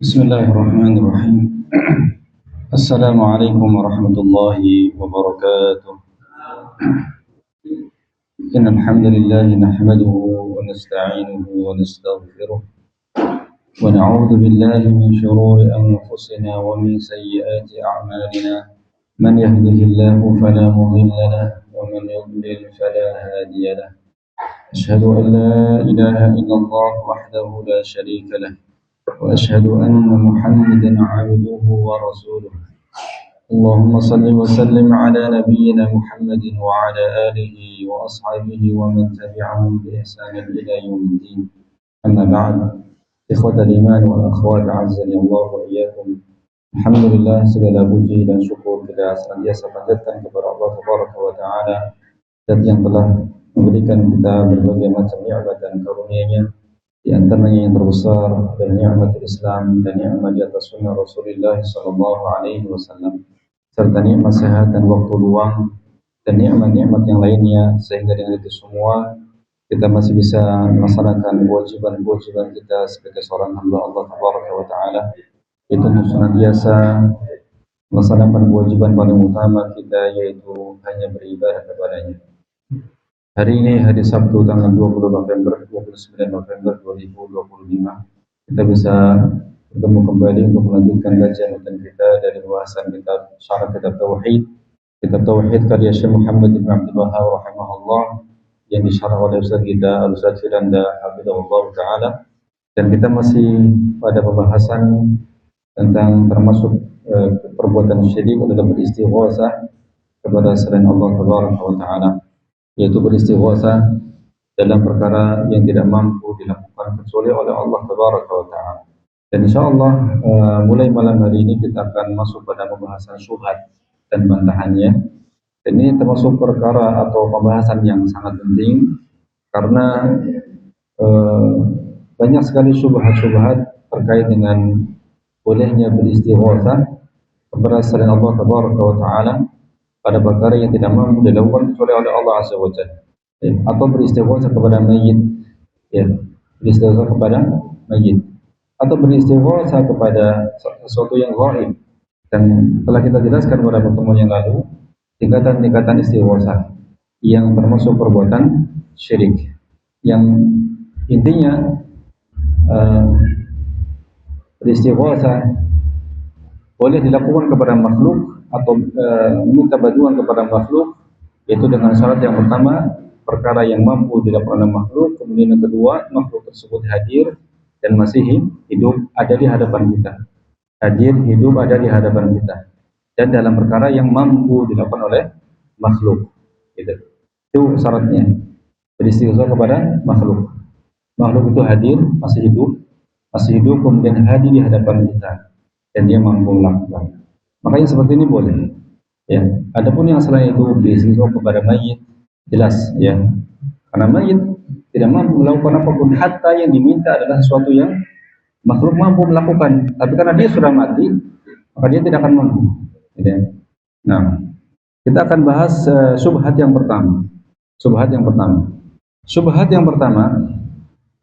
Bismillahirrahmanirrahim. Assalamualaikum warahmatullahi wabarakatuh. Innal hamdalillah nahmaduhu wa nasta'inuhu wa nastaghfiruh wa na'udzu billahi min shururi anfusina wa min sayyiati a'malina. Man yahdihillahu fala mudilla lahu wa man yudlil fala hadiya lahu. Asyhadu an la ilaha illallah wahdahu la syarika lahu wa asyhadu anna Muhammadan 'abduhu wa rasuluh. اللهم صل وسلم على نبينا محمد وعلى آله وأصحابه ومن تبعهم بإحسان إلى يوم الدين. أما بعد، إخوة الإيمان والأخوات أعزني الله وإياكم. Alhamdulillah, segala puji dan syukur kita senantiasa panjatkan kepada Allah Tabaraka wa Ta'ala, zat yang telah memberikan kita berbagai macam nikmat dan karunia-Nya. Di antaranya yang terbesar adalah nikmat Islam dan nikmat di atas sunnah Rasulullah sallallahu alaihi wasallam, serta nikmat sehat dan waktu luang dan nikmat-nikmat yang lainnya, sehingga dengan itu semua kita masih bisa melaksanakan kewajiban-kewajiban kita sebagai seorang hamba Allah Tabaraka wa Ta'ala, itu senantiasa melaksanakan kewajiban paling utama kita, yaitu hanya beribadah kepadanya. Hari ini hari Sabtu tanggal 29 November 2025, kita bisa bertemu kembali untuk melanjutkan kajian rutin kita dari bahasan kitab Syarah Kitab Tauhid karya Syekh Muhammad bin Abdul Wahhab rahimahullah, yang disyarah oleh Ustaz kita Al-Ustaz Firanda hafizahullah taala. Dan kita masih pada pembahasan tentang termasuk perbuatan syirik adalah beristighosah kepada selain Allah Tabaraka wa Ta'ala, yaitu beristighosah dalam perkara yang tidak mampu dilakukan kecuali oleh Allah Tabaraka wa Ta'ala. Dan insyaallah mulai malam hari ini kita akan masuk pada pembahasan syubhat dan bantahannya. Dan ini termasuk perkara atau pembahasan yang sangat penting, karena banyak sekali syubhat-syubhat terkait dengan bolehnya beristighosah kepada selain Allah Tabaraka wa Ta'ala pada perkara yang tidak mampu dilakukan kecuali oleh Allah Azza wa Jalla, atau beristighosah kepada mayit, beristighosah kepada mayit, atau beristighosah kepada sesuatu yang ghaib. Dan telah kita jelaskan pada pertemuan yang lalu tingkatan-tingkatan istighosah yang termasuk perbuatan syirik, yang intinya beristighosah boleh dilakukan kepada makhluk atau meminta bantuan kepada makhluk, yaitu dengan syarat yang pertama, perkara yang mampu dilakukan oleh makhluk, kemudian yang kedua, makhluk tersebut hadir dan masih hidup, ada di hadapan kita, dan dalam perkara yang mampu dilakukan oleh makhluk, gitu. Itu syaratnya, beristighosah kepada makhluk itu hadir, masih hidup, kemudian hadir di hadapan kita dan dia mampu melakukan. Makanya seperti ini boleh, ya. Adapun yang selain itu beristighosah kepada mayit, jelas, ya, karena mayit tidak mampu melakukan apapun, hatta yang diminta adalah sesuatu yang makhluk mampu melakukan, tapi karena dia sudah mati, maka dia tidak akan mampu, ya. Nah, kita akan bahas syubhat yang pertama. Syubhat yang pertama,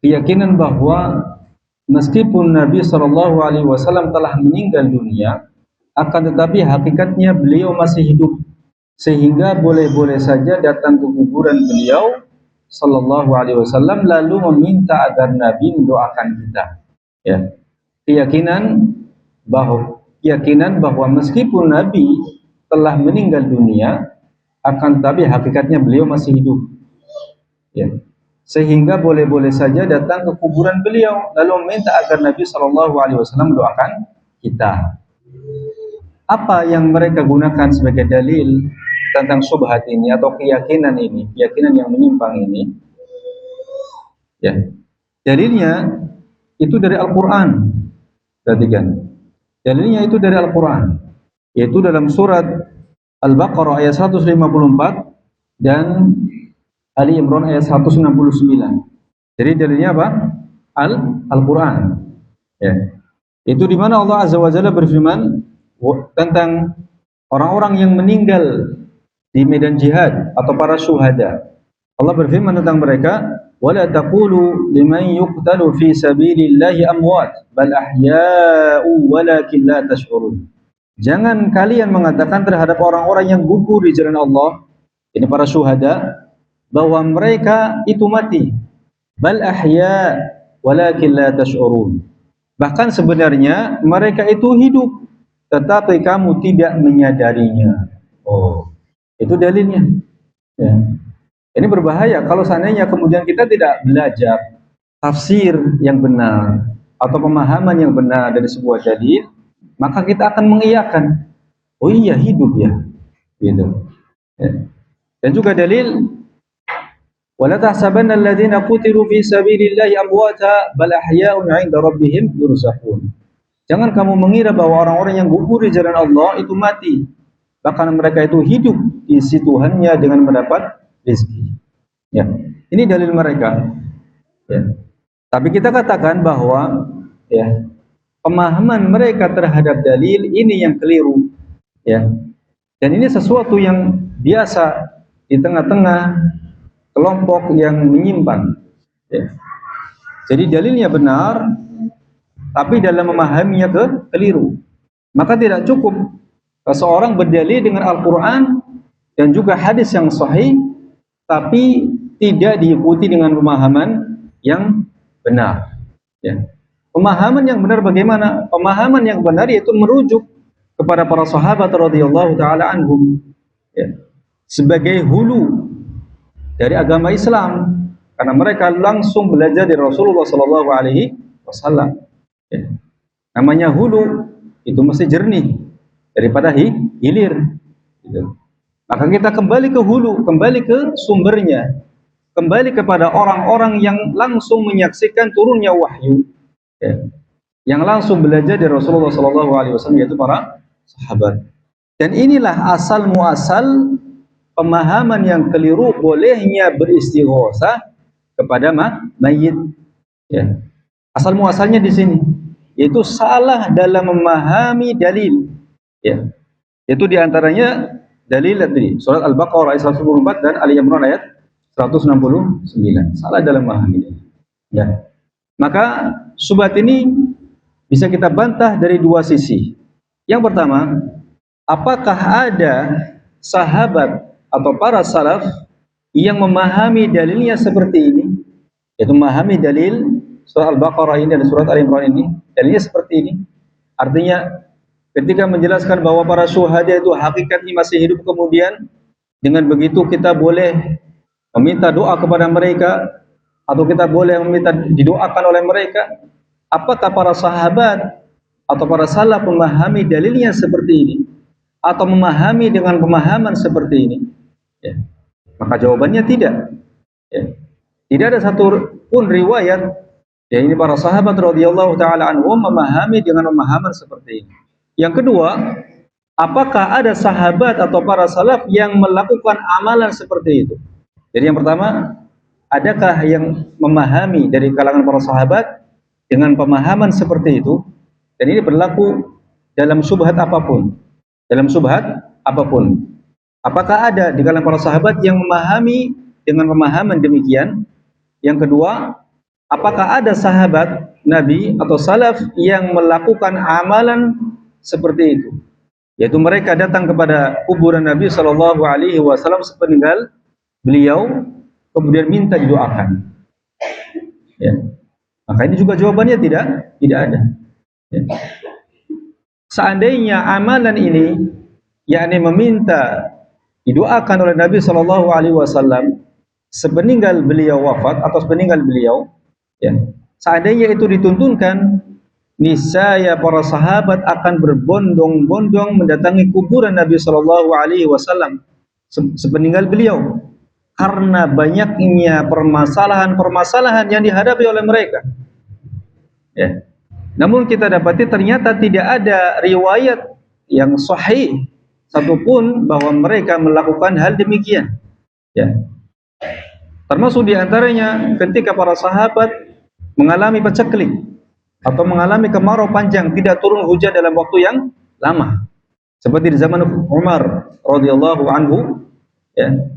keyakinan bahwa meskipun Nabi Shallallahu Alaihi Wasallam telah meninggal dunia, akan tetapi hakikatnya beliau masih hidup, sehingga boleh-boleh saja datang ke kuburan beliau Shallallahu Alaihi Wasallam lalu meminta agar Nabi mendoakan kita. Ya, keyakinan bahwa meskipun Nabi telah meninggal dunia, akan tetapi hakikatnya beliau masih hidup. Ya. Sehingga boleh-boleh saja datang ke kuburan beliau lalu meminta agar Nabi Shallallahu Alaihi Wasallam mendoakan kita. Apa yang mereka gunakan sebagai dalil tentang syubhat ini atau keyakinan yang menyimpang ini? Ya, dalilnya itu dari Al-Quran. Perhatikan, dalilnya itu dari Al-Quran, yaitu dalam surat Al-Baqarah ayat 154 dan Ali Imran ayat 169. Jadi dalilnya apa? Al-Quran. Ya. Itu di mana Allah Azza wa Jalla berfirman tentang orang-orang yang meninggal di medan jihad atau para syuhada. Allah berfirman tentang mereka, "Wala taqulu liman yuqtalu fi sabilillahi amwat, bal ahya'u walakin la tash'urun." Jangan kalian mengatakan terhadap orang-orang yang gugur di jalan Allah, ini para syuhada, bahwa mereka itu mati. Bal ahya walakin la tash'urun. Bahkan sebenarnya mereka itu hidup, tetapi kamu tidak menyadarinya. Oh, itu dalilnya. Ya. Ini berbahaya kalau seandainya kemudian kita tidak belajar tafsir yang benar atau pemahaman yang benar dari sebuah dalil, maka kita akan mengiyakan, oh iya hidup ya, gitu. Ya. Dan juga dalil, wala tahsabanna alladziina qutilu fi sabilillahi amwata bal ahya'un 'inda rabbihim yurzaqun. Jangan kamu mengira bahwa orang-orang yang gugur di jalan Allah itu mati, bahkan mereka itu hidup di sisi Tuhannya dengan mendapat rezeki. Ya, ini dalil mereka. Ya. Tapi kita katakan bahwa ya, pemahaman mereka terhadap dalil ini yang keliru. Ya. Dan ini sesuatu yang biasa di tengah-tengah kelompok yang menyimpang. Ya. Jadi dalilnya benar, tapi dalam memahaminya keliru. Maka tidak cukup seseorang berdalil dengan Al-Quran dan juga hadis yang sahih, tapi tidak diikuti dengan pemahaman yang benar. Ya. Pemahaman yang benar bagaimana? Pemahaman yang benar yaitu merujuk kepada para sahabat radhiyallahu taala anhum, ya, sebagai hulu dari agama Islam, karena mereka langsung belajar dari Rasulullah Sallallahu Alaihi Wasallam. Ya. Namanya hulu itu mesti jernih daripada hilir. Gitu. Maka kita kembali ke hulu, kembali ke sumbernya, kembali kepada orang-orang yang langsung menyaksikan turunnya wahyu, ya, yang langsung belajar dari Rasulullah Sallallahu Alaihi Wasallam, yaitu para sahabat. Dan inilah asal muasal pemahaman yang keliru bolehnya beristighosah kepada mayit. Ya. Asal muasalnya di sini, yaitu salah dalam memahami dalil. Ya. Itu diantaranya dalil tadi surat Al-Baqarah ayat 144 dan Ali Imran ayat 169. Salah dalam memahami. Ya. Maka syubhat ini bisa kita bantah dari dua sisi. Yang pertama, apakah ada sahabat atau para salaf yang memahami dalilnya seperti ini, yaitu memahami dalil surat Al-Baqarah ini dan surat Al-Imran ini, dalilnya seperti ini. Artinya ketika menjelaskan bahwa para syuhada itu hakikatnya masih hidup, kemudian dengan begitu kita boleh meminta doa kepada mereka, atau kita boleh meminta didoakan oleh mereka. Apakah para sahabat atau para salaf memahami dalilnya seperti ini, atau memahami dengan pemahaman seperti ini? Ya. Maka jawabannya tidak. Ya. Tidak ada satu pun riwayat, ya, ini para sahabat radhiyallahu taala anhum memahami dengan pemahaman seperti ini. Yang kedua, apakah ada sahabat atau para salaf yang melakukan amalan seperti itu? Jadi yang pertama, adakah yang memahami dari kalangan para sahabat dengan pemahaman seperti itu? Dan ini berlaku dalam syubhat apapun. Dalam syubhat apapun. Apakah ada di kalangan para sahabat yang memahami dengan pemahaman demikian? Yang kedua, apakah ada sahabat Nabi atau salaf yang melakukan amalan seperti itu? Yaitu mereka datang kepada kuburan Nabi Shallallahu Alaihi Wasallam sepeninggal beliau, kemudian minta didoakan. Ya. Maka ini juga jawabannya tidak ada. Ya. Seandainya amalan ini, yakni meminta didoakan oleh Nabi Shallallahu Alaihi Wasallam sepeninggal beliau wafat atau sepeninggal beliau, ya, seandainya itu dituntunkan, niscaya para sahabat akan berbondong-bondong mendatangi kuburan Nabi Shallallahu Alaihi Wasallam sepeninggal beliau, karena banyaknya permasalahan-permasalahan yang dihadapi oleh mereka. Ya. Namun kita dapati ternyata tidak ada riwayat yang sahih satupun bahwa mereka melakukan hal demikian. Ya. Termasuk diantaranya ketika para sahabat mengalami paceklik atau mengalami kemarau panjang, tidak turun hujan dalam waktu yang lama, seperti di zaman Umar radhiyallahu anhu. Ya.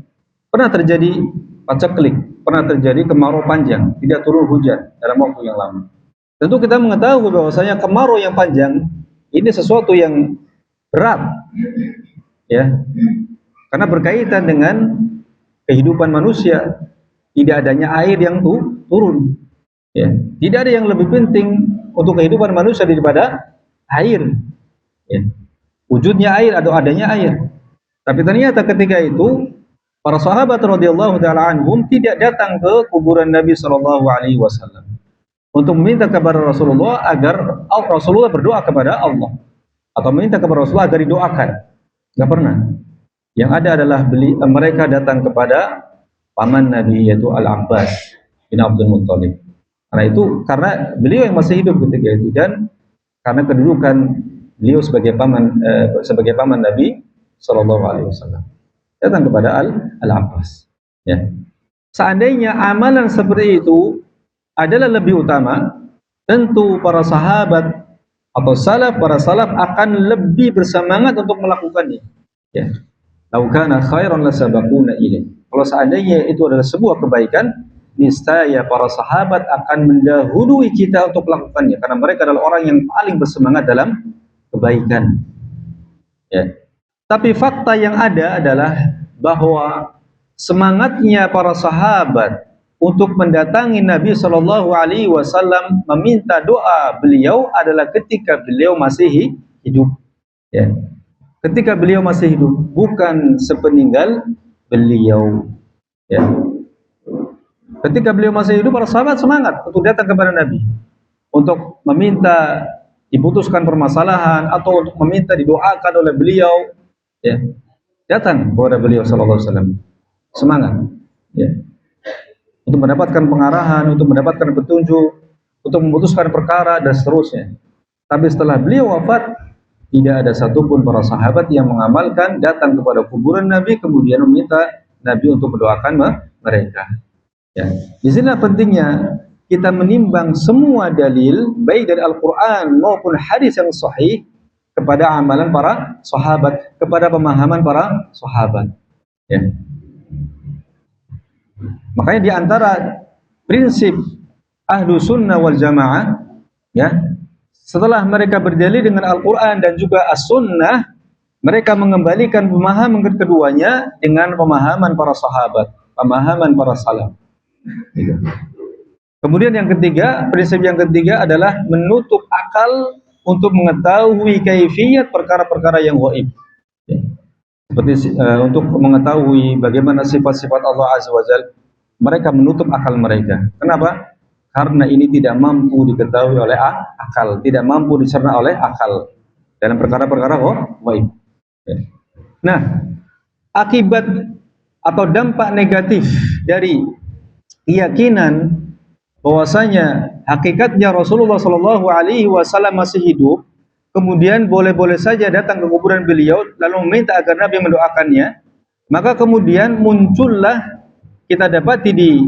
Pernah terjadi paceklik, pernah terjadi kemarau panjang, tidak turun hujan dalam waktu yang lama. Tentu kita mengetahui bahwasanya kemarau yang panjang ini sesuatu yang berat, ya, karena berkaitan dengan kehidupan manusia. Tidak adanya air yang turun, ya. Tidak ada yang lebih penting untuk kehidupan manusia daripada air, ya. Wujudnya air atau adanya air. Tapi ternyata ketika itu para sahabat radhiyallahu taala anhum tidak datang ke kuburan Nabi sallallahu alaihi wasallam untuk meminta kepada Rasulullah agar Rasulullah berdoa kepada Allah atau meminta kepada Rasulullah agar didoakan. Enggak pernah. Yang ada adalah mereka datang kepada paman Nabi, yaitu Al-Abbas bin Abdul Muttalib. Karena beliau yang masih hidup ketika itu, dan karena kedudukan beliau sebagai paman Nabi sallallahu alaihi wasallam, datang kepada Al-Abbas, ya. Seandainya amalan seperti itu adalah lebih utama, tentu para sahabat atau para salaf akan lebih bersemangat untuk melakukannya, ya. Lau kana khairan lasabaquna ilaih. Kalau seandainya itu adalah sebuah kebaikan, niscaya para sahabat akan mendahului kita untuk melakukannya, karena mereka adalah orang yang paling bersemangat dalam kebaikan, ya. Tapi fakta yang ada adalah bahwa semangatnya para sahabat untuk mendatangi Nabi Shallallahu Alaihi Wasallam meminta doa beliau adalah ketika beliau masih hidup, ya. Ketika beliau masih hidup, bukan sepeninggal beliau, ya. Ketika beliau masih hidup, para sahabat semangat untuk datang kepada Nabi untuk meminta diputuskan permasalahan atau untuk meminta didoakan oleh beliau, ya. Datang kepada beliau sallallahu alaihi wasallam semangat, ya, untuk mendapatkan pengarahan, untuk mendapatkan petunjuk, untuk memutuskan perkara dan seterusnya. Tapi setelah beliau wafat, tidak ada satupun para sahabat yang mengamalkan datang kepada kuburan Nabi kemudian meminta Nabi untuk mendoakan mereka, ya. Di sini pentingnya kita menimbang semua dalil baik dari Al-Quran maupun hadis yang sahih kepada amalan para sahabat, kepada pemahaman para sahabat, ya. Makanya di antara prinsip ahlu sunnah wal jamaah, ya, setelah mereka berdalil dengan Al-Quran dan juga As-Sunnah, mereka mengembalikan pemahaman keduanya dengan pemahaman para sahabat, pemahaman para salaf. Kemudian yang ketiga, prinsip yang ketiga adalah menutup akal untuk mengetahui kaifiyat perkara-perkara yang gaib. Seperti untuk mengetahui bagaimana sifat-sifat Allah Azza wa Jalla, mereka menutup akal mereka. Kenapa? Karena ini tidak mampu diketahui oleh akal, tidak mampu dicerna oleh akal dalam perkara-perkara gaib. Nah, akibat atau dampak negatif dari keyakinan bahwasanya hakikatnya Rasulullah Shallallahu Alaihi Wasallam masih hidup, kemudian boleh-boleh saja datang ke kuburan beliau lalu meminta agar Nabi mendoakannya, maka kemudian muncullah, kita dapati di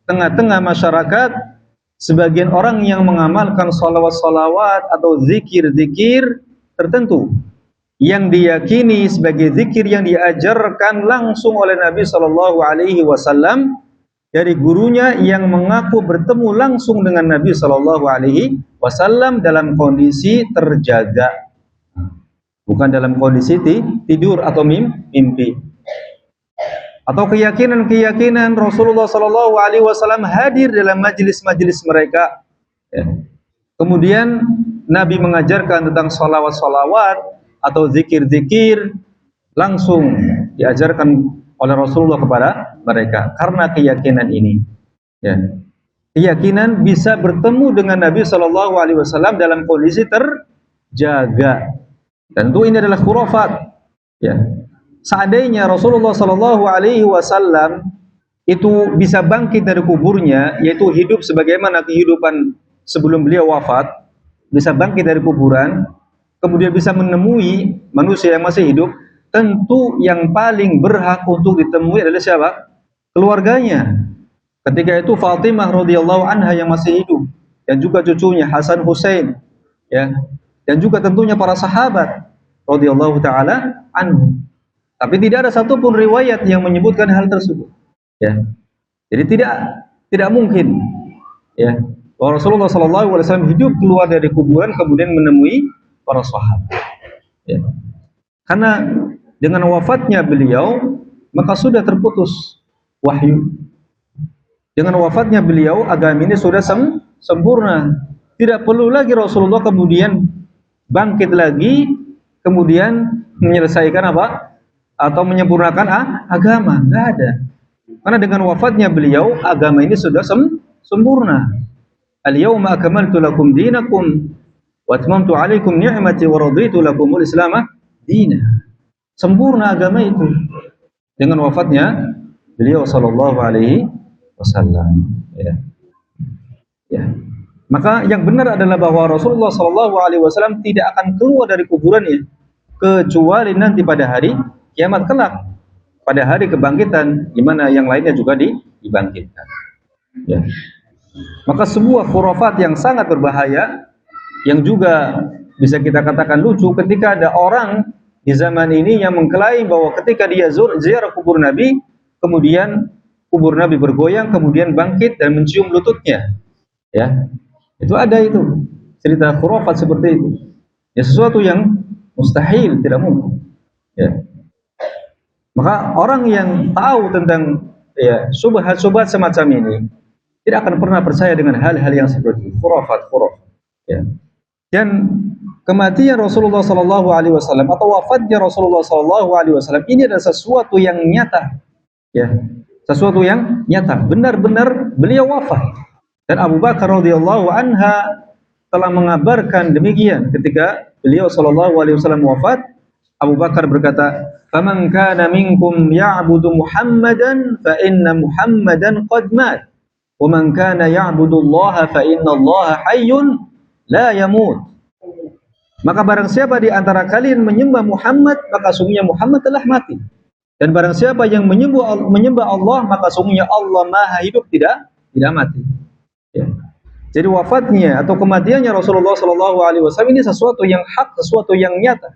tengah-tengah masyarakat sebagian orang yang mengamalkan salawat-salawat atau zikir-zikir tertentu yang diyakini sebagai zikir yang diajarkan langsung oleh Nabi Shallallahu Alaihi Wasallam dari gurunya yang mengaku bertemu langsung dengan Nabi Shallallahu Alaihi Wasallam dalam kondisi terjaga, bukan dalam kondisi tidur atau mimpi. Atau keyakinan Rasulullah Shallallahu Alaihi Wasallam hadir dalam majelis-majelis mereka, ya. Kemudian Nabi mengajarkan tentang salawat-salawat atau zikir-zikir langsung diajarkan oleh Rasulullah kepada mereka karena keyakinan ini, ya. Keyakinan bisa bertemu dengan Nabi Shallallahu Alaihi Wasallam dalam kondisi terjaga. Tentu ini adalah khurafat, ya. Seandainya Rasulullah Shallallahu Alaihi Wasallam itu bisa bangkit dari kuburnya, yaitu hidup sebagaimana kehidupan sebelum beliau wafat, bisa bangkit dari kuburan, kemudian bisa menemui manusia yang masih hidup, tentu yang paling berhak untuk ditemui adalah siapa? Keluarganya. Ketika itu Fatimah radhiyallahu anha yang masih hidup, dan juga cucunya Hasan Husain, ya, dan juga tentunya para sahabat radhiyallahu taala anhum. Tapi tidak ada satupun riwayat yang menyebutkan hal tersebut, ya. Jadi tidak mungkin ya bahwa Rasulullah SAW hidup keluar dari kuburan kemudian menemui para sahabat. Ya. Karena dengan wafatnya beliau maka sudah terputus wahyu. Dengan wafatnya beliau agama ini sudah sempurna. Tidak perlu lagi Rasulullah kemudian bangkit lagi kemudian menyelesaikan apa? Atau menyempurnakan agama. Enggak ada. Karena dengan wafatnya beliau agama ini sudah sempurna. Al-yawma akmaltu lakum dinakum wa atmamtu 'alaikum ni'mati wa raditu lakumul Islam dinan. Sempurna agama itu dengan wafatnya beliau sallallahu alaihi wasallam, ya. Ya. Maka yang benar adalah bahwa Rasulullah sallallahu alaihi wasallam tidak akan keluar dari kuburannya kecuali nanti pada hari kiamat kelak, pada hari kebangkitan di mana yang lainnya juga dibangkitkan. Ya. Maka sebuah khurafat yang sangat berbahaya yang juga bisa kita katakan lucu ketika ada orang di zaman ini yang mengklaim bahwa ketika dia ziarah kubur Nabi, kemudian kubur Nabi bergoyang, kemudian bangkit dan mencium lututnya. Ya. Itu ada itu cerita khurafat seperti itu. Ya, sesuatu yang mustahil, tidak mungkin. Ya. Maka orang yang tahu tentang ya syubhat-syubhat semacam ini tidak akan pernah percaya dengan hal-hal yang seperti khurafat. Ya. Dan kematian Rasulullah sallallahu alaihi wasallam atau wafatnya Rasulullah sallallahu alaihi wasallam ini adalah sesuatu yang nyata. Ya. Sesuatu yang nyata, benar-benar beliau wafat. Dan Abu Bakar radhiyallahu anha telah mengabarkan demikian ketika beliau sallallahu alaihi wasallam wafat. Abu Bakar berkata, "Faman kana minkum ya'budu Muhammadan fa inna Muhammadan qad mat. Wa man kana ya'budu Allah fa inna Allah hayyun la yamut." Maka barang siapa di antara kalian menyembah Muhammad, maka sungguhnya Muhammad telah mati. Dan barang siapa yang menyembah Allah, maka sungguhnya Allah Maha hidup, tidak mati. Ya. Jadi wafatnya atau kematiannya Rasulullah sallallahu alaihi wasallam ini sesuatu yang hak, sesuatu yang nyata.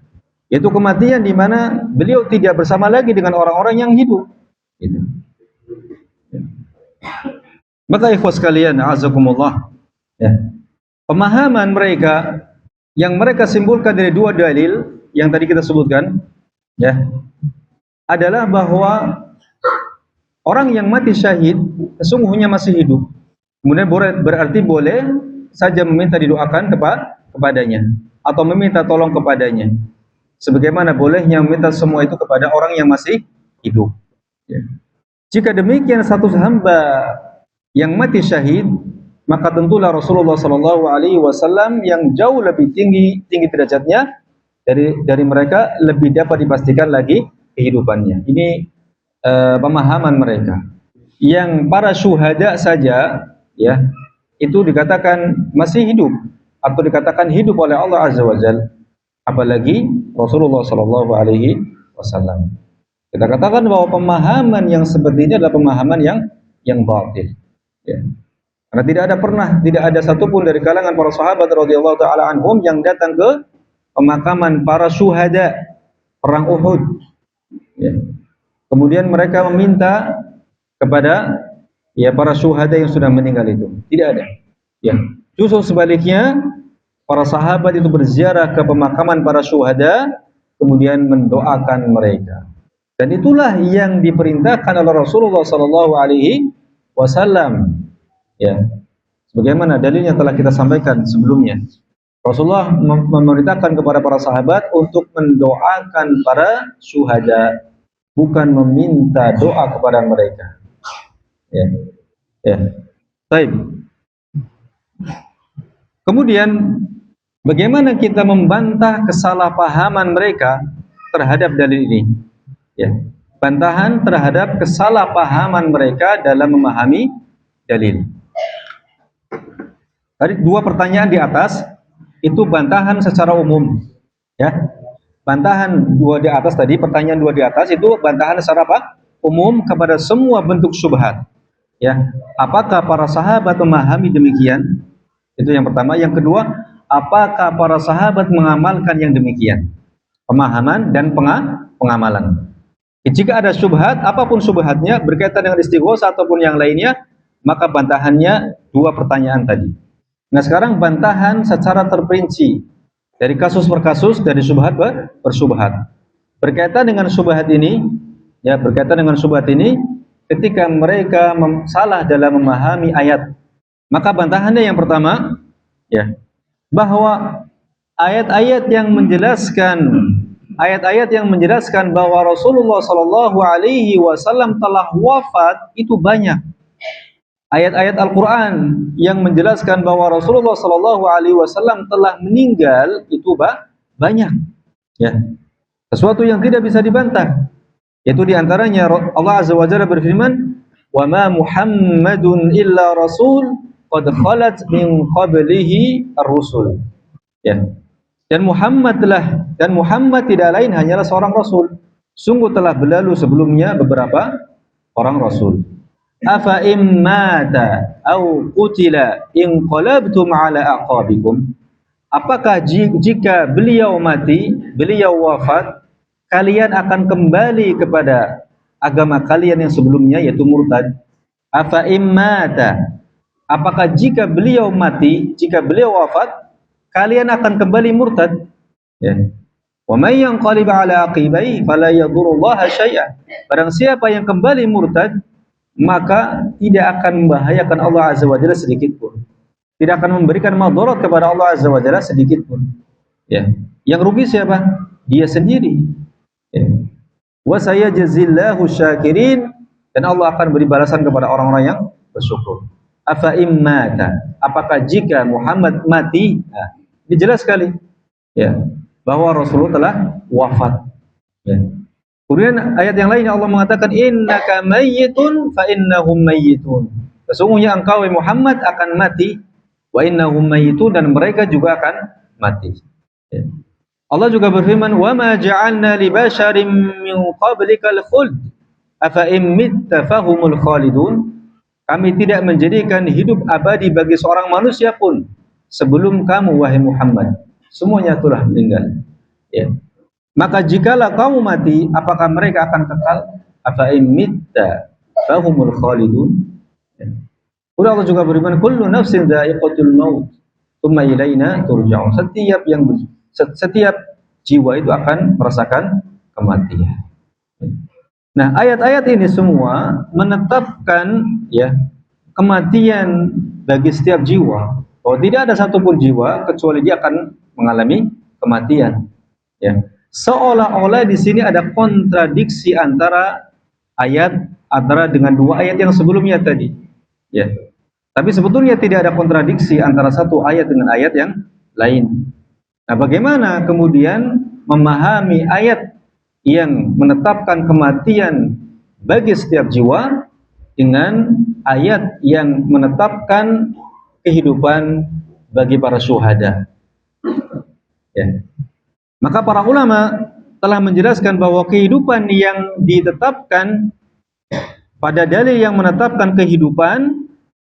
Yaitu kematian di mana beliau tidak bersama lagi dengan orang-orang yang hidup. Gitu. Ya. Maka ikhwas sekalian, a'azakumullah, ya. Pemahaman mereka yang mereka simpulkan dari dua dalil yang tadi kita sebutkan, ya, adalah bahwa orang yang mati syahid sesungguhnya masih hidup. Kemudian berarti boleh saja meminta didoakan kepadanya atau meminta tolong kepadanya. Sebagaimana bolehnya meminta semua itu kepada orang yang masih hidup. Ya. Jika demikian status hamba yang mati syahid, maka tentulah Rasulullah sallallahu alaihi wasallam yang jauh lebih tinggi derajatnya dari mereka, lebih dapat dipastikan lagi kehidupannya. Ini pemahaman mereka. Yang para syuhada saja, ya, itu dikatakan masih hidup atau dikatakan hidup oleh Allah Azza wa Jalla, apalagi Rasulullah sallallahu alaihi wasallam. Kita katakan bahwa pemahaman yang seperti ini adalah pemahaman yang batil. Ya. Karena tidak ada satupun dari kalangan para sahabat radhiyallahu taala anhum yang datang ke pemakaman para syuhada perang Uhud. Ya. Kemudian mereka meminta kepada ya para syuhada yang sudah meninggal itu. Tidak ada. Ya. Justru sebaliknya, para sahabat itu berziarah ke pemakaman para syuhada kemudian mendoakan mereka. Dan itulah yang diperintahkan oleh Rasulullah sallallahu alaihi wasallam. Ya. Sebagaimana dalilnya telah kita sampaikan sebelumnya. Rasulullah memerintahkan kepada para sahabat untuk mendoakan para syuhada, bukan meminta doa kepada mereka. Ya. Ya. Baik. Kemudian bagaimana kita membantah kesalahpahaman mereka terhadap dalil ini? Ya. Bantahan terhadap kesalahpahaman mereka dalam memahami dalil. Tadi dua pertanyaan di atas itu bantahan secara umum, ya. Bantahan dua di atas tadi, pertanyaan dua di atas itu bantahan secara apa? Umum kepada semua bentuk syubhat. Ya. Apakah para sahabat memahami demikian? Itu yang pertama. Yang kedua, apakah para sahabat mengamalkan yang demikian? Pemahaman dan pengamalan. Jika ada syubhat, apapun syubhatnya berkaitan dengan istighosa ataupun yang lainnya, maka bantahannya dua pertanyaan tadi. Nah, sekarang bantahan secara terperinci dari kasus per kasus, dari syubhat per syubhat. Berkaitan dengan syubhat ini, ya, berkaitan dengan syubhat ini, ketika mereka salah dalam memahami ayat, maka bantahannya yang pertama, ya, bahwa ayat-ayat yang menjelaskan bahwa Rasulullah Shallallahu Alaihi Wasallam telah wafat itu banyak. Ayat-ayat Al-Quran yang menjelaskan bahwa Rasulullah Shallallahu Alaihi Wasallam telah meninggal itu banyak. Ya, sesuatu yang tidak bisa dibantah. Yaitu diantaranya Allah Azza wa Jalla berfirman, "Wa ma Muhammadun illa Rasul qad khalat min qablihi ar-rusul." Ya. Dan Muhammad tidak lain hanyalah seorang rasul. Sungguh telah berlalu sebelumnya beberapa orang rasul. Afa immata au qutila inqalabtum ala aqabikum. Apakah jika beliau mati, beliau wafat, kalian akan kembali kepada agama kalian yang sebelumnya, yaitu murtad? Afa immata, apakah jika beliau mati, jika beliau wafat, kalian akan kembali murtad? Ya. Wa may yanqalib ala aqibai fala yadurullaha syai'a. Barang siapa yang kembali murtad, maka tidak akan membahayakan Allah Azza wa Jalla sedikit pun. Tidak akan memberikan madarat kepada Allah Azza wa Jalla sedikit pun. Ya. Yang rugi siapa? Dia sendiri. Ya. Wa sayajzillahu syakirin, dan Allah akan beri balasan kepada orang-orang yang bersyukur. Afa immata, apakah jika Muhammad mati? Nah, ini jelas sekali, ya, bahwa Rasulullah telah wafat. Ya. Kemudian ayat yang lain Allah mengatakan, innaka mayyitun fa innahum mayyitun. Sesungguhnya engkau Muhammad akan mati, wa innahum mayyitun, dan mereka juga akan mati. Ya. Allah juga berfirman, wa ma ja'alna li basharin min qablikal khuld afa in mitta fahumul khalidun. Kami tidak menjadikan hidup abadi bagi seorang manusia pun sebelum kamu, wahai Muhammad. Semuanya telah meninggal. Ya. Maka jikalau kamu mati, apakah mereka akan kekal? Afa imitta fahumul khalidun. Ya. Allah juga berfirman, kullu nafsin dha'iqatul maut, tsumma ilaina turja'un. Setiap jiwa itu akan merasakan kematian. Nah, ayat-ayat ini semua menetapkan, ya, kematian bagi setiap jiwa. Bahwa tidak ada satupun jiwa kecuali dia akan mengalami kematian. Ya. Seolah-olah di sini ada kontradiksi antara dengan dua ayat yang sebelumnya tadi. Ya. Tapi sebetulnya tidak ada kontradiksi antara satu ayat dengan ayat yang lain. Nah, bagaimana kemudian memahami ayat yang menetapkan kematian bagi setiap jiwa dengan ayat yang menetapkan kehidupan bagi para syuhada? Ya. Maka para ulama telah menjelaskan bahwa kehidupan yang ditetapkan pada dalil yang menetapkan kehidupan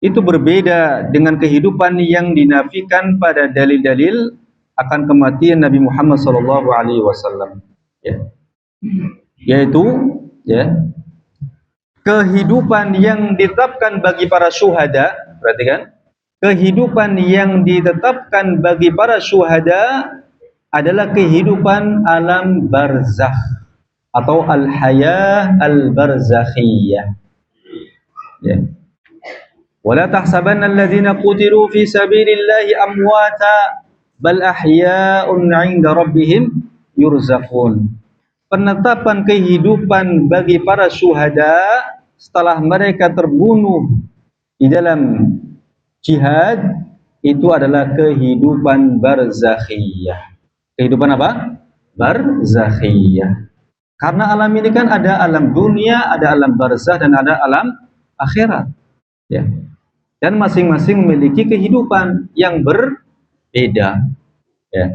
itu berbeda dengan kehidupan yang dinafikan pada dalil-dalil akan kematian Nabi Muhammad SAW. Ya. Yaitu, ya, kehidupan yang ditetapkan bagi para syuhada, perhatikan, kehidupan yang ditetapkan bagi para syuhada adalah kehidupan alam barzakh atau al-hayah al-barzakhiyah. Ya. Wala tahsabanna alladhina qutilu fi sabilillahi amwata bal ahya'un 'inda rabbihim yurzaqun. Penetapan kehidupan bagi para syuhada setelah mereka terbunuh di dalam jihad itu adalah kehidupan barzakhiyah. Kehidupan apa? Barzakhiyah. Karena alam ini kan ada alam dunia, ada alam barzakh, dan ada alam akhirat. Ya. Dan masing-masing memiliki kehidupan yang berbeda. Ya.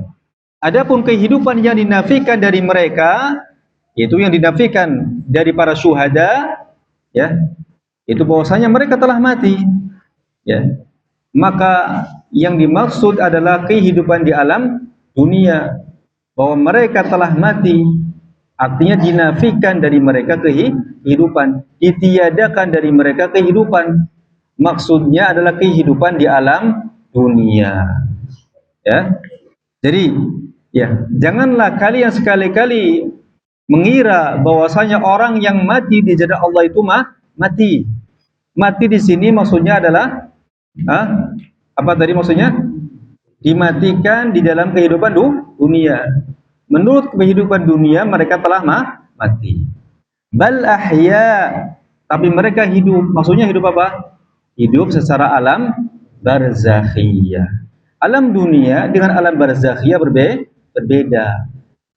Adapun kehidupan yang dinafikan dari mereka, yaitu yang dinafikan dari para syuhada, ya, itu bahwasanya mereka telah mati. Ya. Maka yang dimaksud adalah kehidupan di alam dunia, bahwa mereka telah mati. Artinya dinafikan dari mereka kehidupan, ditiadakan dari mereka kehidupan. Maksudnya adalah kehidupan di alam dunia. Ya. Jadi, ya, janganlah kalian sekali-kali mengira bahwasanya orang yang mati di jalan Allah itu mati. Mati di sini maksudnya adalah apa tadi maksudnya? Dimatikan di dalam kehidupan dunia. Menurut kehidupan dunia mereka telah mati. Bal ahya, tapi mereka hidup. Maksudnya hidup apa? Hidup secara alam barzakhiyah. Alam dunia dengan alam barzakhiyah berbeda.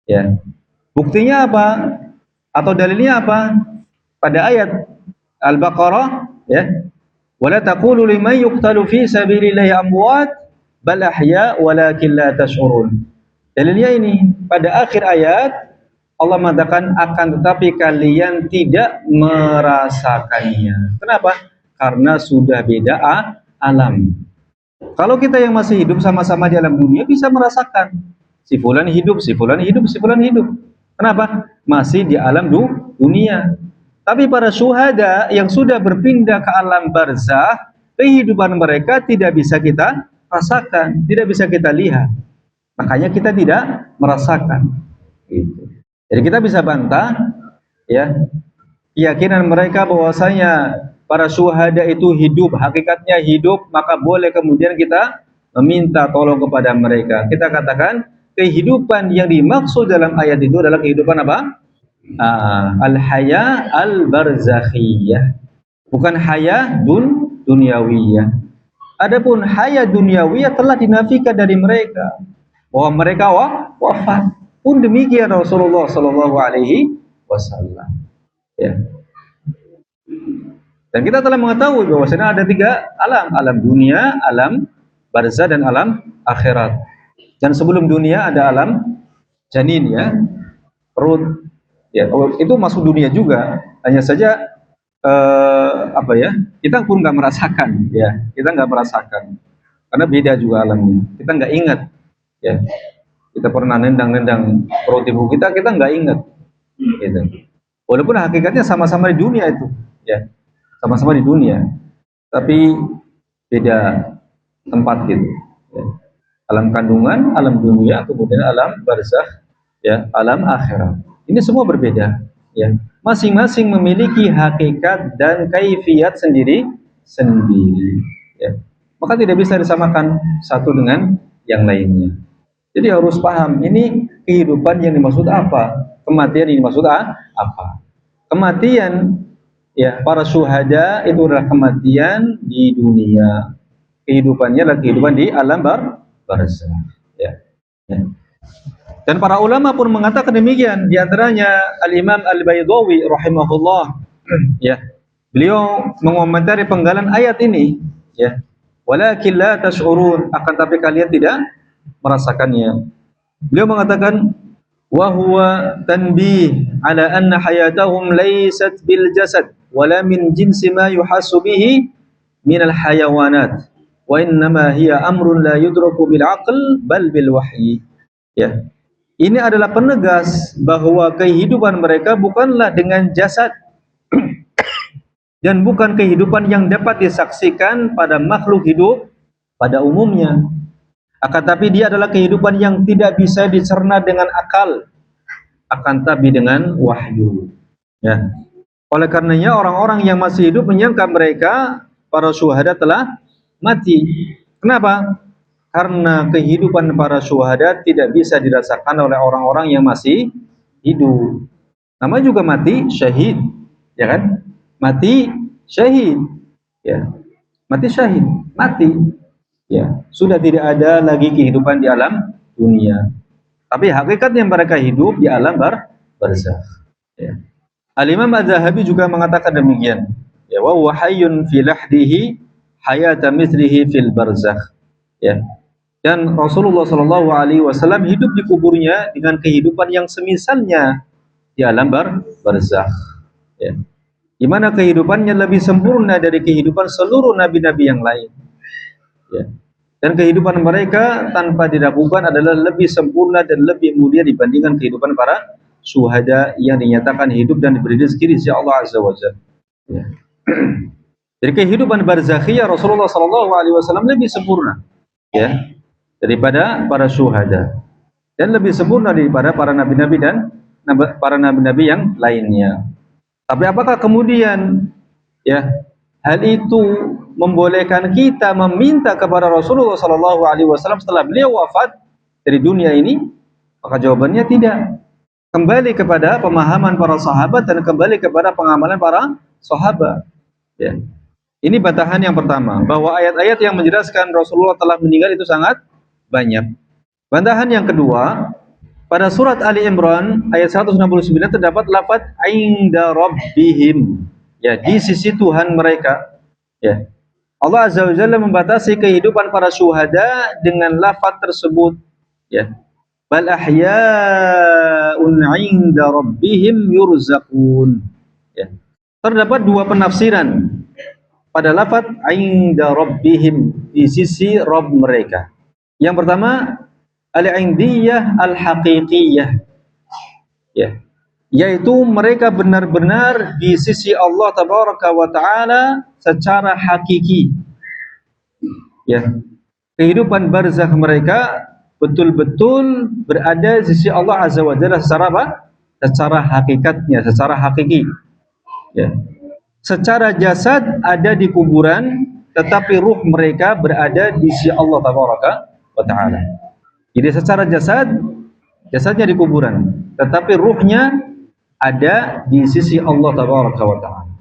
Ya. Buktinya apa? Atau dalilnya apa? Pada ayat Al-Baqarah, ya. Wala taqulu liman yuqtalu fi sabilillahi amwat bal ahya walakin la tash'urun. Dalilnya ini pada akhir ayat Allah mengatakan akan tetapi kalian tidak merasakannya. Kenapa? Karena sudah beda alam. Kalau kita yang masih hidup sama-sama di alam dunia bisa merasakan si fulan hidup, si fulan hidup, si fulan hidup. Kenapa? Masih di alam dunia. Tapi para syuhada yang sudah berpindah ke alam barzakh, kehidupan mereka tidak bisa kita rasakan, tidak bisa kita lihat. Makanya kita tidak merasakan. Gitu. Jadi kita bisa bantah, ya, keyakinan mereka bahwasanya para syuhada itu hidup, hakikatnya hidup, maka boleh kemudian kita meminta tolong kepada mereka. Kita katakan kehidupan yang dimaksud dalam ayat itu adalah kehidupan apa? Al-haya al-barzakhiyah, bukan haya dunyawiyah. Adapun haya dunyawiyah telah dinafikan dari mereka, bahwa mereka wafat. Pun demikian Rasulullah Shallallahu Alaihi Wasallam. Ya. Dan kita telah mengetahui bahwasanya ada 3 alam: alam dunia, alam barzah, dan alam akhirat. Dan sebelum dunia ada alam janin, ya, perut. Ya, itu masuk dunia juga. Hanya saja apa ya? Kita pun nggak merasakan, ya. Kita nggak merasakan karena beda juga alamnya. Kita nggak ingat, ya. Kita pernah nendang-nendang perut ibu kita nggak ingat, gitu. Walaupun hakikatnya sama-sama di dunia itu, ya, sama-sama di dunia, tapi beda tempat gitu. Ya. Alam kandungan, alam dunia, kemudian alam barzakh, ya, alam akhirat. Ini semua berbeda, ya. Masing-masing memiliki hakikat dan kaifiat sendiri-sendiri, ya. Maka tidak bisa disamakan satu dengan yang lainnya. Jadi harus paham ini kehidupan yang dimaksud apa, kematian yang dimaksud apa. Kematian, ya, para syuhada itu adalah kematian di dunia. Kehidupannya adalah kehidupan di alam barzakh, ya. Ya. Dan para ulama pun mengatakan demikian. Di antaranya Al-Imam Al-Baydawi rahimahullah, ya. Beliau mengomentari penggalan ayat ini, ya. Walakin la tash'urun, akan tapi kalian tidak merasakannya. Beliau mengatakan wa huwa tanbih ala anna hayatahum laysat bil jasad wala min jinsi ma yuhasu bihi min al hayawanat wa innama hiya amrun la yudraku bil aql bal bil wahyi. Ya. Ini adalah penegas bahwa kehidupan mereka bukanlah dengan jasad dan bukan kehidupan yang dapat disaksikan pada makhluk hidup pada umumnya. Akan tapi dia adalah kehidupan yang tidak bisa dicerna dengan akal, akan tapi dengan wahyu. Ya. Oleh karenanya orang-orang yang masih hidup menyangka mereka para syuhada telah mati. Kenapa? Karena kehidupan para syuhada tidak bisa dirasakan oleh orang-orang yang masih hidup. Namanya juga mati syahid, ya kan? Mati syahid, ya. Mati syahid, mati. Ya, sudah tidak ada lagi kehidupan di alam dunia. Tapi hakikatnya mereka hidup di alam barzakh. Ya. Al-Imam Az-Zahabi juga mengatakan demikian. Ya, wa huwa hayyun fi lahdihi hayata mithlihi fil barzakh. Ya. Dan Rasulullah Shallallahu Alaihi Wasallam hidup di kuburnya dengan kehidupan yang semisalnya di alam barzakh. Ya. Di mana kehidupannya lebih sempurna dari kehidupan seluruh nabi-nabi yang lain. Ya. Dan kehidupan mereka tanpa diragukan adalah lebih sempurna dan lebih mulia dibandingkan kehidupan para syuhada yang dinyatakan hidup dan diberi rezeki di sisi Allah Azza wa Jalla. Ya. Jadi kehidupan barzakhiyah Rasulullah sallallahu alaihi wasallam lebih sempurna ya daripada para syuhada dan lebih sempurna daripada para nabi-nabi dan para nabi-nabi yang lainnya. Tapi apakah kemudian ya hal itu membolehkan kita meminta kepada Rasulullah sallallahu alaihi wasallam setelah beliau wafat dari dunia ini? Maka jawabannya tidak. Kembali kepada pemahaman para sahabat dan kembali kepada pengamalan para sahabat. Ya. Ini batahan yang pertama, bahwa ayat-ayat yang menjelaskan Rasulullah telah meninggal itu sangat banyak. Bantahan yang kedua, pada surat Ali Imran ayat 169 terdapat lafaz inda rabbihim, ya, di sisi Tuhan mereka. Ya. Allah Azza wa Jalla membatasi kehidupan para syuhada dengan lafaz tersebut, ya. Bal ahya'un 'inda rabbihim yurzaqun. Ya. Terdapat dua penafsiran pada lafaz 'inda rabbihim, di sisi Rabb mereka. Yang pertama, al-'indiyah al-haqiqiyah. Ya. Yaitu mereka benar-benar di sisi Allah tabaraka wa taala secara hakiki. Ya. Kehidupan barzakh mereka betul-betul berada di sisi Allah Azza wa Jalla secara apa? Secara hakikatnya, secara hakiki. Ya. Secara jasad ada di kuburan, tetapi ruh mereka berada di sisi Allah tabaraka wa taala. Jadi secara jasadnya di kuburan, tetapi ruhnya ada di sisi Allah tabaraka wa taala.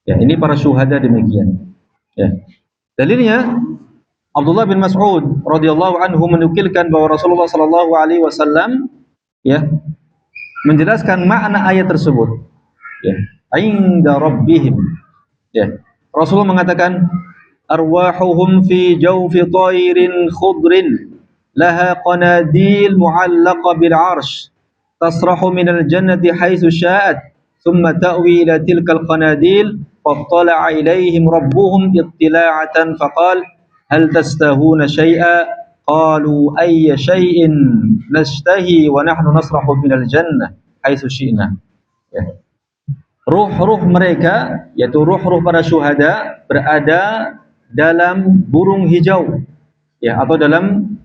Ya, ini para syuhada demikian. Ya. Dalilnya Abdullah bin Mas'ud radhiyallahu anhu menukilkan bahwa Rasulullah sallallahu alaihi wasallam ya menjelaskan makna ayat tersebut. Ya, inda rabbihim. Ya. Rasulullah mengatakan arwahuhum fi jawfi tayrin khudrin laha qanadil mu'allaqa bil 'arsy tasrahu minal jannati haitsu sya'at thumma ta'wi ila tilkal qanadil fattala'a ilaihim rabbuhum ittila'atan faqala hal tastahuna syai'a qalu ayya syai'in nastahi wa nahnu nasrahu minal jannah haitsu syi'na. Ya. Ruh-ruh mereka, yaitu ruh-ruh para syuhada, berada dalam burung hijau, ya, atau dalam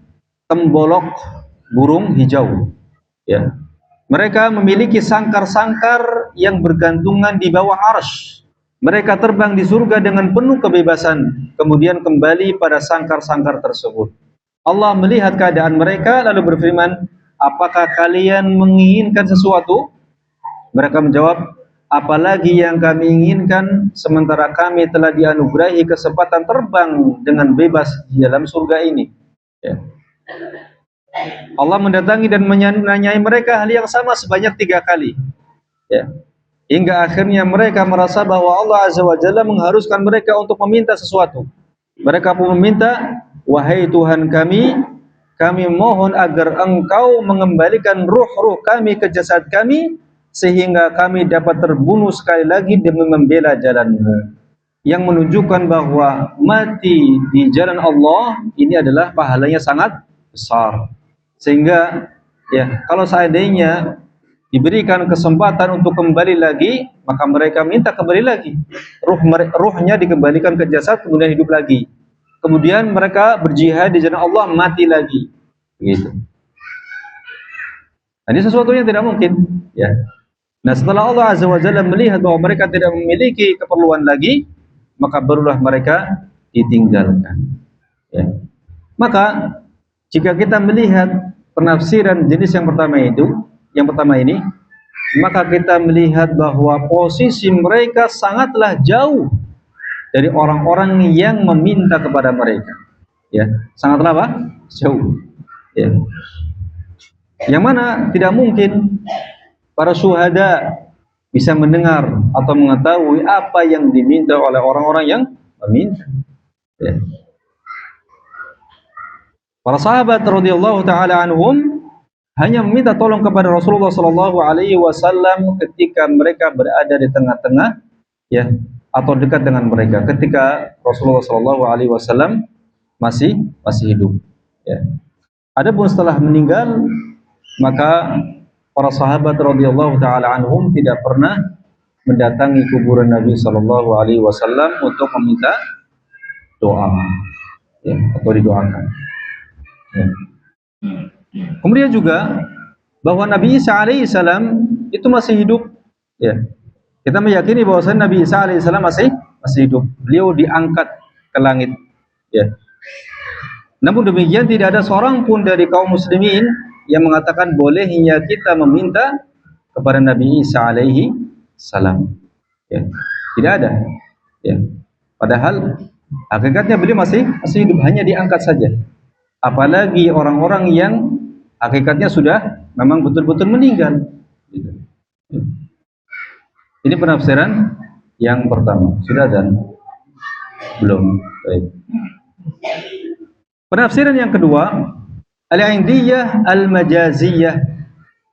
tembolok burung hijau. Ya. Mereka memiliki sangkar-sangkar yang bergantungan di bawah arsy. Mereka terbang di surga dengan penuh kebebasan, kemudian kembali pada sangkar-sangkar tersebut. Allah melihat keadaan mereka lalu berfirman, apakah kalian menginginkan sesuatu? Mereka menjawab, apalagi yang kami inginkan sementara kami telah dianugerahi kesempatan terbang dengan bebas di dalam surga ini. Ya. Allah mendatangi dan menanyai mereka hal yang sama sebanyak 3 kali. Ya. Hingga akhirnya mereka merasa bahwa Allah Azza wa Jalla mengharuskan mereka untuk meminta sesuatu. Mereka pun meminta, wahai Tuhan kami mohon agar Engkau mengembalikan ruh-ruh kami ke jasad kami, sehingga kami dapat terbunuh sekali lagi demi membela jalan-Mu. Yang menunjukkan bahwa mati di jalan Allah ini adalah pahalanya sangat besar. Sehingga ya, kalau seandainya diberikan kesempatan untuk kembali lagi, maka mereka minta kembali lagi. Ruhnya dikembalikan ke jasad, kemudian hidup lagi. Kemudian mereka berjihad di jalan Allah, mati lagi. Begitu. Nah, ini sesuatu yang tidak mungkin. Ya. Nah, setelah Allah Azza wa Jalla melihat bahwa mereka tidak memiliki keperluan lagi, maka barulah mereka ditinggalkan. Ya. Maka jika kita melihat penafsiran jenis yang pertama ini, maka kita melihat bahwa posisi mereka sangatlah jauh dari orang-orang yang meminta kepada mereka. Ya, sangatlah apa? Jauh. Ya. Yang mana tidak mungkin para syuhada bisa mendengar atau mengetahui apa yang diminta oleh orang-orang yang meminta. Ya. Para sahabat radhiyallahu taala anhum hanya meminta tolong kepada Rasulullah sallallahu alaihi wasallam ketika mereka berada di tengah-tengah, ya, atau dekat dengan mereka ketika Rasulullah sallallahu alaihi wasallam masih hidup, ya. Adapun setelah meninggal, maka para sahabat radhiyallahu taala anhum tidak pernah mendatangi kuburan Nabi sallallahu alaihi wasallam untuk meminta doa, ya, atau didoakan. Ya. Kemudian juga bahwa Nabi Isa alaihi salam itu masih hidup, ya. Kita meyakini bahwa Nabi Isa alaihi salam masih hidup. Beliau diangkat ke langit, ya. Namun demikian tidak ada seorang pun dari kaum muslimin yang mengatakan bolehnya kita meminta kepada Nabi Isa alaihi salam. Ya. Tidak ada. Ya. Padahal hakikatnya beliau masih hidup, hanya diangkat saja. Apalagi orang-orang yang hakikatnya sudah memang betul-betul meninggal. Gitu. Ini penafsiran yang pertama. Sudah dan belum. Baik. Penafsiran yang kedua, al-indiyah al-majaziyah,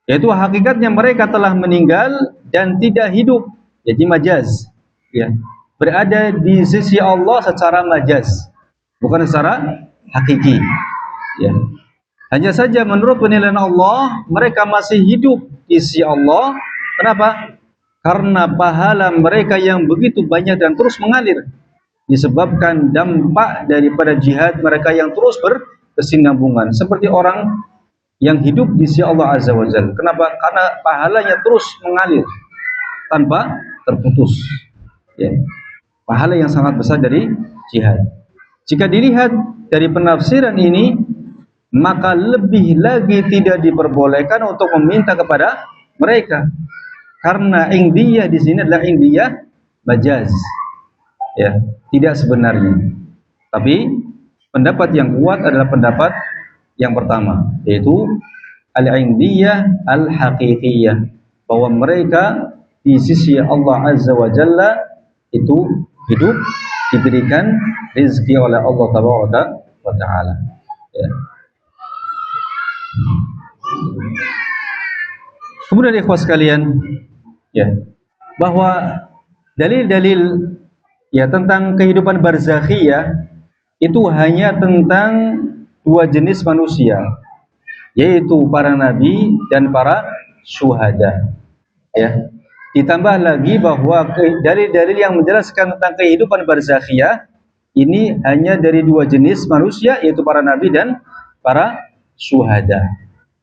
yaitu hakikatnya mereka telah meninggal dan tidak hidup, jadi majaz, ya, berada di sisi Allah secara majaz, bukan secara hakiki, ya. Hanya saja menurut penilaian Allah mereka masih hidup di sisi Allah. Kenapa? Karena pahala mereka yang begitu banyak dan terus mengalir, disebabkan dampak daripada jihad mereka yang terus berkesinambungan, seperti orang yang hidup di sisi Allah Azza wa Jalla. Kenapa? Karena pahalanya terus mengalir tanpa terputus, ya. Pahala yang sangat besar dari jihad. Jika dilihat dari penafsiran ini, maka lebih lagi tidak diperbolehkan untuk meminta kepada mereka, karena indiyah di sini adalah indiyah majaz, ya, tidak sebenarnya. Tapi pendapat yang kuat adalah pendapat yang pertama, yaitu al-indiyah al-haqiqiyah, bahwa mereka di sisi Allah Azza wa Jalla itu hidup, diberikan rezeki oleh Allah Tabaraka wa Ta'ala, ya. Kemudian ikhwas sekalian, ya, bahwa dalil-dalil, ya, tentang kehidupan barzakhiyah itu hanya tentang dua jenis manusia, yaitu para nabi dan para syuhada, ya. Ditambah lagi bahwa dalil-dalil yang menjelaskan tentang kehidupan barzakhiyah ini hanya dari dua jenis manusia, yaitu para nabi dan para syuhada,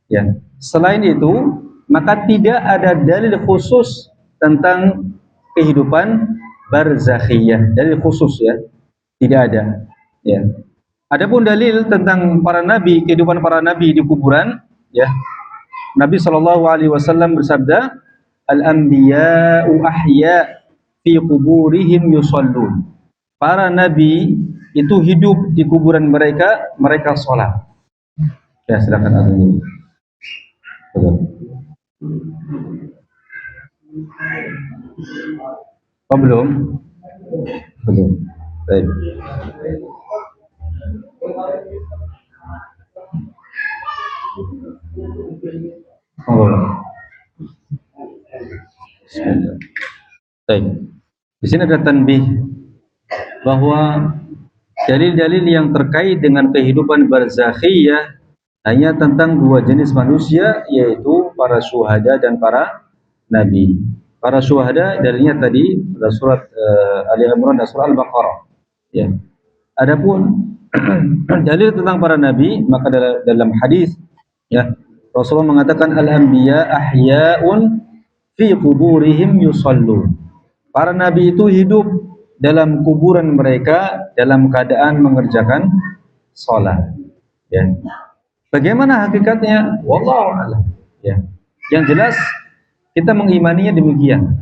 ya. Selain itu, maka tidak ada dalil khusus tentang kehidupan barzakhiyah, dalil khusus, ya, tidak ada, ya. Adapun dalil tentang para nabi, kehidupan para nabi di kuburan, ya, Nabi sallallahu alaihi wasallam bersabda, al-anbiya'u ahya fi kuburihim yusallun. Para nabi itu hidup di kuburan mereka, mereka sholat. Ya, silakan adanya. Oh, belum? Belum. Baik. Oh. Baik. Di sini ada tanbih bahwa dalil-dalil yang terkait dengan kehidupan barzakhiyah hanya tentang dua jenis manusia, yaitu para syuhada dan para nabi. Para syuhada dalilnya tadi adalah surat Ali Imran dan surah Al-Baqarah, ya. Adapun dalil tentang para nabi, maka dalam hadis, ya, Rasulullah mengatakan al-anbiya ahya'un fi kuburihim yusallun. Para nabi itu hidup dalam kuburan mereka dalam keadaan mengerjakan salat, ya. Bagaimana hakikatnya? Wallahu a'lam, ya. Yang jelas kita mengimaninya demikian,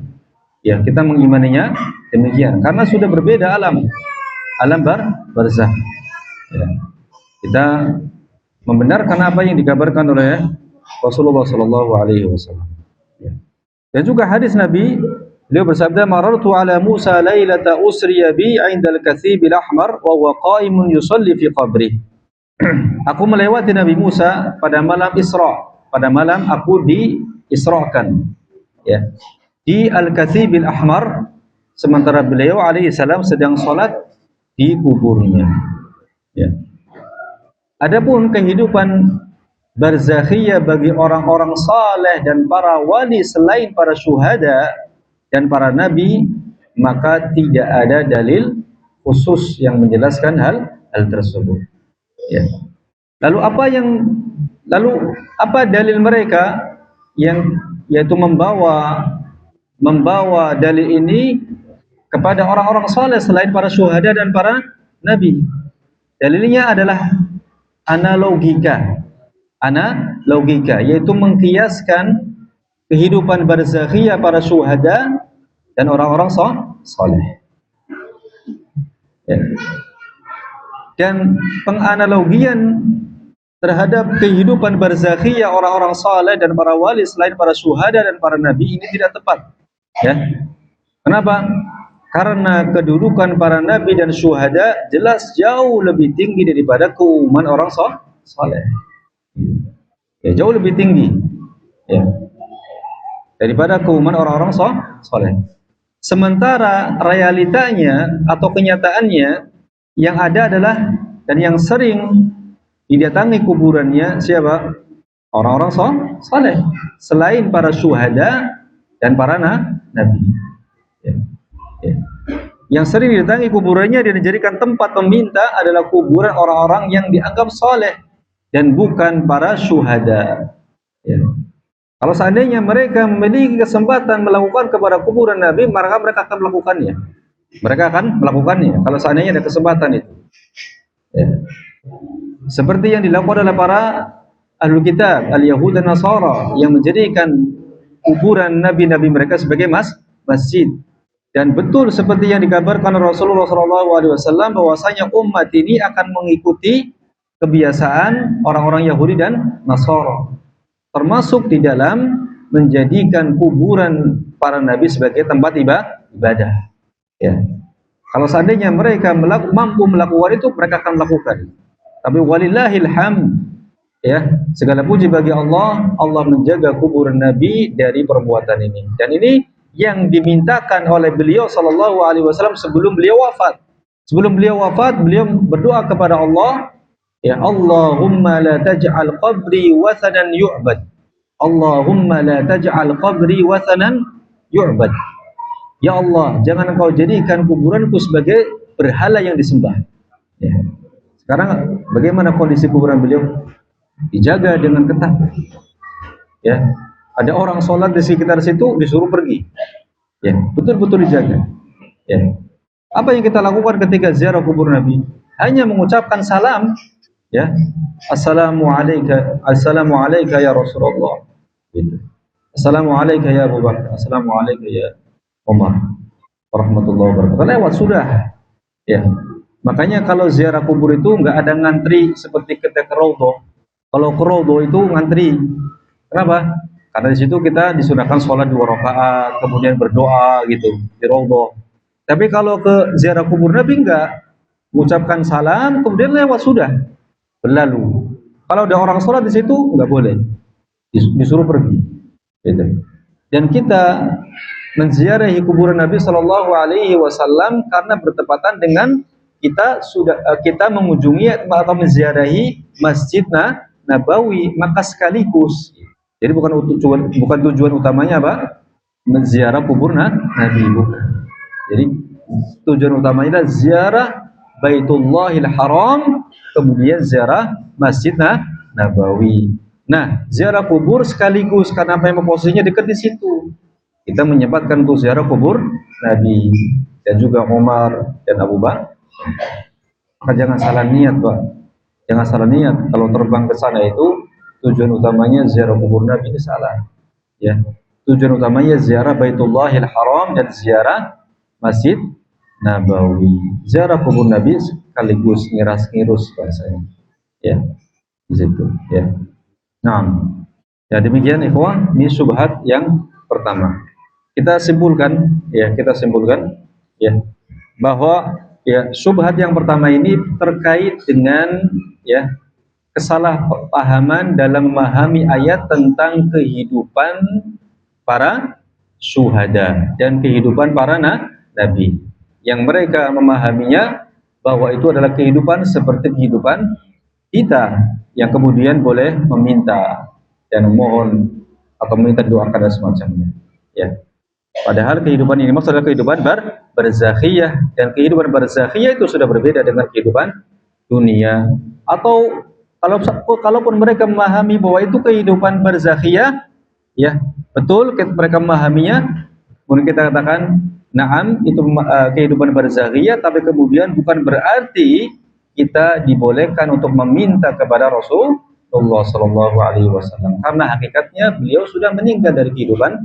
ya, kita mengimaninya demikian karena sudah berbeda alam barzakh, ya. Kita membenarkan apa yang dikabarkan oleh Rasulullah sallallahu alaihi wasallam, ya. Dan juga hadis Nabi, beliau bersabda, marartu ala Musa lailata usriya bi 'inda al-kathib al-ahmar wa huwa qa'imun yusalli fi qabri. Aku melewati Nabi Musa pada malam Isra, pada malam aku diisrakan, ya, di al-kathib al-ahmar, sementara beliau alaihi salam sedang salat di kuburnya, ya. Adapun kehidupan barzakhiyah bagi orang-orang saleh dan para wali selain para syuhada dan para nabi, maka tidak ada dalil khusus yang menjelaskan hal tersebut. Ya. Lalu apa dalil mereka yang yaitu membawa dalil ini kepada orang-orang saleh selain para syuhada dan para nabi? Dalilnya adalah analogika, yaitu mengkiaskan kehidupan barzakhiyah para syuhada dan orang-orang saleh. Ya. Dan penganalogian terhadap kehidupan barzakhiyah orang-orang saleh dan para wali selain para syuhada dan para nabi ini tidak tepat. Ya. Kenapa? Karena kedudukan para nabi dan syuhada jelas jauh lebih tinggi daripada keumuman orang saleh. Ya, jauh lebih tinggi. Ya. Daripada keumuman orang-orang saleh. Sementara realitanya atau kenyataannya yang ada adalah dan yang sering didatangi kuburannya siapa? Orang-orang saleh selain para syuhada dan para nabi. Ya. Ya. Yang sering didatangi kuburannya dan dijadikan tempat meminta adalah kuburan orang-orang yang dianggap saleh dan bukan para syuhada. Ya. Kalau seandainya mereka memiliki kesempatan melakukan kepada kuburan Nabi, maka mereka akan melakukannya. Mereka akan melakukannya kalau seandainya ada kesempatan itu. Ya. Seperti yang dilakukan oleh para ahlul kitab, al-Yahud dan Nasara, yang menjadikan kuburan nabi-nabi mereka sebagai masjid. Dan betul seperti yang dikabarkan Rasulullah SAW bahwasanya umat ini akan mengikuti kebiasaan orang-orang Yahudi dan Nasara, termasuk di dalam menjadikan kuburan para nabi sebagai tempat ibadah. Ya. Kalau seandainya mereka mampu melakukan itu, mereka akan melakukan. Tapi walillahil hamd, ya, segala puji bagi Allah, Allah menjaga kuburan nabi dari perbuatan ini. Dan ini yang dimintakan oleh beliau sallallahu alaihi wasallam sebelum beliau wafat. Sebelum beliau wafat, beliau berdoa kepada Allah, ya Allahumma la taj'al qabri wathanan yu'bad. Allahumma la taj'al qabri wathanan yu'bad. Ya Allah, jangan engkau jadikan kuburanku sebagai berhala yang disembah. Ya. Sekarang bagaimana kondisi kuburan beliau? Dijaga dengan ketat. Ya. Ada orang sholat di sekitar situ disuruh pergi. Ya, betul-betul dijaga. Ya. Apa yang kita lakukan ketika ziarah kubur Nabi? Hanya mengucapkan salam, ya. Assalamu alayka ya Rasulullah. Gitu. Assalamu alayka ya Abu Bakar. Assalamu alayka ya Umar. Warahmatullahi wabarakatuh. Lewat sudah. Ya. Makanya kalau ziarah kubur itu enggak ada ngantri seperti ketika ke Raudhah. Kalau ke Raudhah itu ngantri. Kenapa? Karena di situ kita disunahkan sholat 2 rakaat, kemudian berdoa gitu di Raudhah. Tapi kalau ke ziarah kubur Nabi enggak, mengucapkan salam, kemudian lewat sudah, berlalu. Kalau ada orang sholat di situ enggak boleh, disuruh pergi. Gitu. Dan kita menziarahi kuburan Nabi Shallallahu Alaihi Wasallam karena bertepatan dengan kita mengunjungi atau menziarahi Masjid Nabawi, maka sekaligus. Jadi bukan tujuan utamanya apa? Menziarah kubur Nabi, bukan. Jadi tujuan utamanya adalah ziarah Baitullahil Haram, kemudian ziarah Masjid Nabawi. Nah, ziarah kubur sekaligus karena memang posisinya dekat di situ. Kita menyempatkan untuk ziarah kubur Nabi dan juga Umar dan Abu Bakar. Maka jangan salah niat, Pak. Jangan salah niat kalau terbang ke sana itu tujuan utamanya ziarah kubur Nabi, ini salah. Ya. Tujuan utamanya ziarah Baitullahil Haram dan ziarah Masjid Nabawi. Ziarah kubur Nabi sekaligus ngiras-ngirus bahasanya. Ya. Di situ, ya. Nah, ya demikian ikhwah, ini syubhat yang pertama. Kita simpulkan ya bahwa ya syubhat yang pertama ini terkait dengan ya kesalahpahaman dalam memahami ayat tentang kehidupan para syuhada dan kehidupan para nabi, yang mereka memahaminya bahwa itu adalah kehidupan seperti kehidupan kita yang kemudian boleh meminta dan memohon atau meminta doakan dan semacamnya. Ya. Padahal kehidupan ini maksudnya kehidupan barzakhiyah, dan kehidupan barzakhiyah itu sudah berbeda dengan kehidupan dunia. Atau kalaupun mereka memahami bahwa itu kehidupan barzakhiyah, ya betul mereka memahaminya, kemudian kita katakan na'am itu kehidupan barzakhiyah, tapi kemudian bukan berarti kita dibolehkan untuk meminta kepada Rasulullah Shallallahu Alaihi Wasallam, karena hakikatnya beliau sudah meninggal dari kehidupan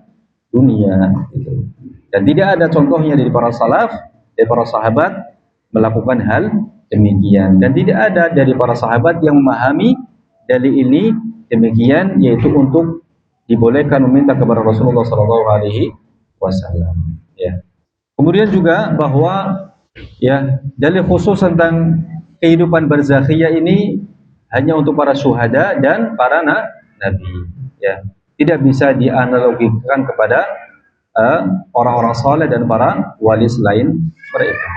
dunia gitu. Dan tidak ada contohnya dari para salaf, dari para sahabat melakukan hal demikian, dan tidak ada dari para sahabat yang memahami dalil ini demikian, yaitu untuk dibolehkan meminta kepada Rasulullah Shallallahu Alaihi Wasallam. Ya. Kemudian juga bahwa ya dalil khusus tentang kehidupan barzakhiyah ini hanya untuk para syuhada dan para nabi. Ya, tidak bisa dianalogikan kepada orang-orang saleh dan para wali selain mereka.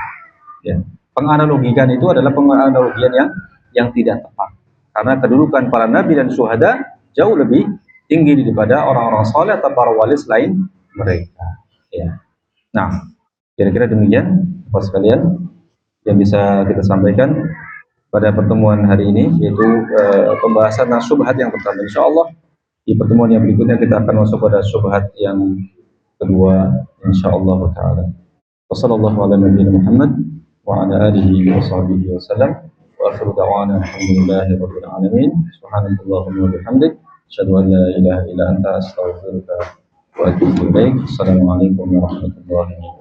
Ya. Penganalogikan itu adalah penganalogian yang tidak tepat, karena kedudukan para nabi dan syuhada jauh lebih tinggi daripada orang-orang saleh atau para wali selain mereka. Ya. Nah, kira-kira demikian Bapak sekalian yang bisa kita sampaikan pada pertemuan hari ini, yaitu pembahasan syubhat yang pertama. Insyaallah di pertemuan yang berikutnya kita akan masuk pada syubhat yang kedua, insyaallah taala. Wassallallahu ala nabiyina Muhammad wa ala alihi wa sahbihi wasallam. Wa akhiru da'wana alhamdulillahi rabbil alamin. Subhanakallahumma wa bihamdik, asyhadu an la ilaha illa anta, astaghfiruka wa atubu ilaik. Assalamualaikum warahmatullahi wabarakatuh.